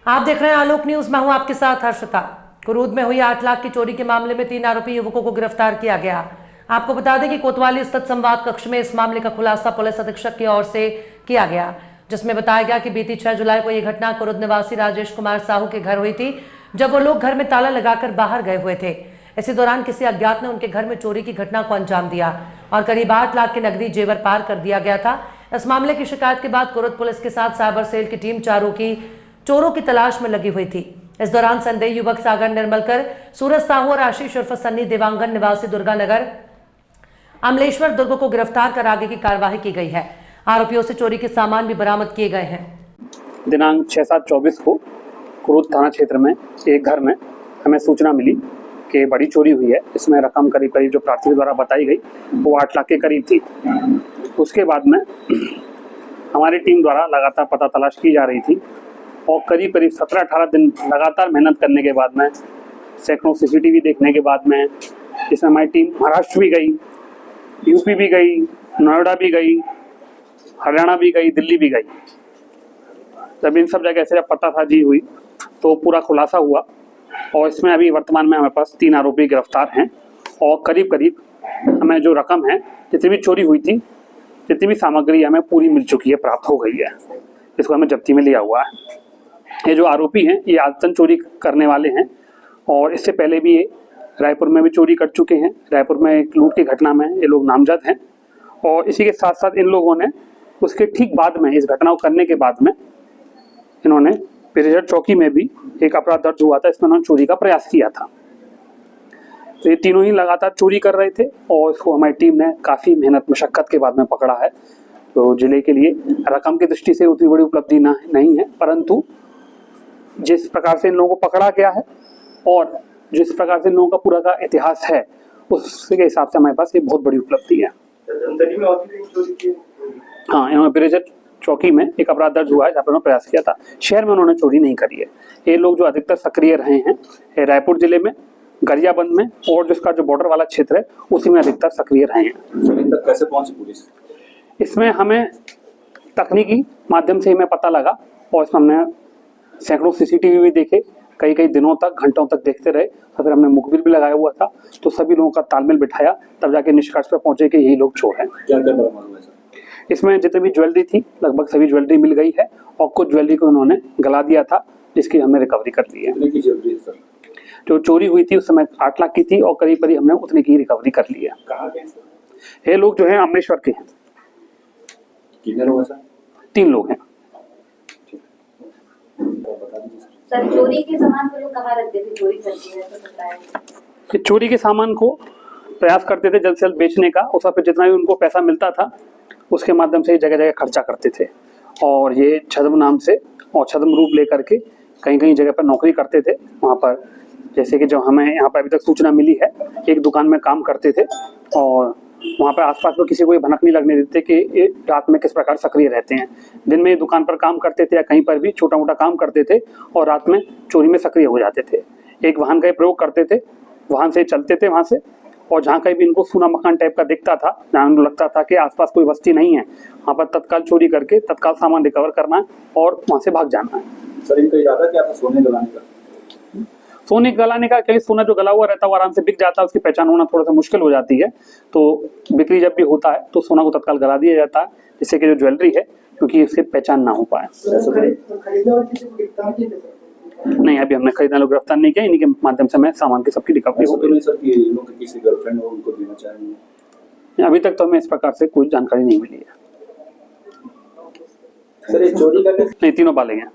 आप देख रहे हैं आलोक न्यूज। मैं हूं आपके साथ हर्षिता। कुरूद में हुई 8 लाख की चोरी के मामले में 3 आरोपी युवकों को गिरफ्तार किया गया। आपको बता दें कि कोतवाली स्थित संवाद कक्ष में इस मामले का खुलासा पुलिस अधीक्षक की ओर से किया गया, जिसमें बताया गया कि बीती 6 जुलाई को यह घटना कुरूद निवासी राजेश कुमार साहू के घर हुई थी, जब वो लोग घर में ताला लगाकर बाहर गए हुए थे। इसी दौरान किसी अज्ञात ने उनके घर में चोरी की घटना को अंजाम दिया और करीब 8 लाख के नकदी जेवर पार कर दिया गया था। इस मामले की शिकायत के बाद कुरूद पुलिस के साथ साइबर सेल की टीम चोरों की तलाश में लगी हुई थी। इस दौरान संदेही युवक सागर निर्मलकर, सूरज साहू और आशीष उर्फ सन्नी देवांगन निवासी दुर्गानगर अमलेश्वर दुर्ग को गिरफ्तार कर आगे की कार्यवाही की गई है। आरोपियों से चोरी के सामान भी बरामद किए गए हैं। दिनांक 6/7/24 को कुरूद थाना क्षेत्र में एक घर में हमें सूचना मिली कि बड़ी चोरी हुई है। इसमें रकम करीब जो प्रार्थी द्वारा बताई गई वो 8 लाख के करीब थी। उसके बाद में हमारी टीम द्वारा लगातार पता तलाश की जा रही थी और करीब 17-18 दिन लगातार मेहनत करने के बाद में, सैकड़ों CCTV देखने के बाद में, इसमें हमारी टीम महाराष्ट्र भी गई, यूपी भी गई, नोएडा भी गई, हरियाणा भी गई, दिल्ली भी गई। जब इन सब जगह से जब पतासाजी हुई तो पूरा खुलासा हुआ और इसमें अभी वर्तमान में हमारे पास 3 आरोपी गिरफ्तार हैं और करीब हमें जो रकम है, जितनी भी चोरी हुई थी, जितनी भी सामग्री हमें पूरी मिल चुकी है, प्राप्त हो गई है। इसको हमें जब्ती में लिया हुआ है। ये जो आरोपी हैं ये आदतन चोरी करने वाले हैं और इससे पहले भी ये रायपुर में भी चोरी कर चुके हैं। रायपुर में एक लूट की घटना में ये लोग नामजद हैं और इसी के साथ साथ इन लोगों ने उसके ठीक बाद में, इस घटना को करने के बाद में, इन्होंने पिरजर चौकी में भी एक अपराध दर्ज हुआ था, इसमें उन्होंने चोरी का प्रयास किया था। तो ये तीनों ही लगातार चोरी कर रहे थे और इसको हमारी टीम ने काफ़ी मेहनत मशक्कत के बाद में पकड़ा है। तो जिले के लिए रकम की दृष्टि से उतनी बड़ी उपलब्धि नहीं है, परंतु जिस प्रकार से इन लोगों को पकड़ा गया है और जिस प्रकार से इन लोगों का पूरा का इतिहास है, उसके हिसाब से हमारे पास ये बहुत बड़ी उपलब्धि है। हाँ, इन्होंने ब्रिजेट चौकी में एक अपराध दर्ज हुआ है जहाँ पर उन्होंने प्रयास किया था। शहर में उन्होंने चोरी नहीं करी है। ये लोग जो अधिकतर सक्रिय रहे हैं रायपुर जिले में, गरियाबंद में और जिसका जो बॉर्डर वाला क्षेत्र है उसी में अधिकतर सक्रिय रहे हैं। तक कैसे पहुंची पुलिस? इसमें हमें तकनीकी माध्यम से हमें पता लगा और इसमें हमने सैकड़ों CCTV भी देखे, कई दिनों तक, घंटों तक देखते रहे। तो फिर हमने मुखबिर भी लगाया हुआ था, तो सभी लोगों का तालमेल बिठाया, तब जाके निष्कर्ष पर पहुंचे कि यही लोग चोर हैं। क्या बरामद हुआ सर? इसमें जितनी भी ज्वेलरी थी लगभग सभी ज्वेलरी मिल गई है और कुछ ज्वेलरी को उन्होंने गला दिया था, जिसकी हमने रिकवरी कर ली है। कितने की ज्वेलरी है सर? जो चोरी हुई थी उस समय 8 लाख की थी और करीब हमने उतने की रिकवरी कर ली है। कहाँ के सर? ये लोग जो है अमलेश्वर के हैं। कितने लोग हैं सर? 3 लोग हैं। सर, चोरी के सामान को लोग कहाँ रखते थे? चोरी करते हैं तो बताया। कि चोरी के सामान को प्रयास करते थे जल्द से जल्द बेचने का, उस पर जितना भी उनको पैसा मिलता था उसके माध्यम से जगह जगह खर्चा करते थे और ये छद्म नाम से और छद्म रूप लेकर के कहीं जगह पर नौकरी करते थे। वहाँ पर जैसे कि जो हमें यहाँ पर अभी तक सूचना मिली है, एक दुकान में काम करते थे और वहाँ पर आसपास में किसी को ये भनक नहीं लगने देते कि ये रात में किस प्रकार सक्रिय रहते हैं। दिन में दुकान पर काम करते थे या कहीं पर भी छोटा मोटा काम करते थे और रात में चोरी में सक्रिय हो जाते थे। एक वाहन का प्रयोग करते थे, वाहन से चलते थे वहाँ से, और जहाँ कहीं भी इनको सूना मकान टाइप का दिखता था, जहाँ उनको लगता था कि आसपास कोई बस्ती नहीं है, वहाँ पर तत्काल चोरी करके तत्काल सामान रिकवर करना है और वहाँ से भाग जाना है। सर, इनका इरादा क्या था सोने गलाने का? सोने गलाने का, क्योंकि सोना जो गला हुआ रहता है वो आराम से बिक जाता है, उसकी पहचान होना थोड़ा सा मुश्किल हो जाती है। तो बिक्री जब भी होता है तो सोना को तत्काल गला दिया जाता है, जिससे कि जो ज्वेलरी है क्योंकि इसकी पहचान ना हो पाए। नहीं, अभी हमने खरीदने लोग गिरफ्तार नहीं किया, इन्हीं के माध्यम से मैं सामान की सबकी रिकवरी हो गई। सर कि लोग किसी गर्लफ्रेंड हो उनको देना चाहेंगे? अभी तक तो हमें इस प्रकार से कोई जानकारी नहीं मिली है। सर, ये चोरी करने नहीं, तीनों बालिग हैं।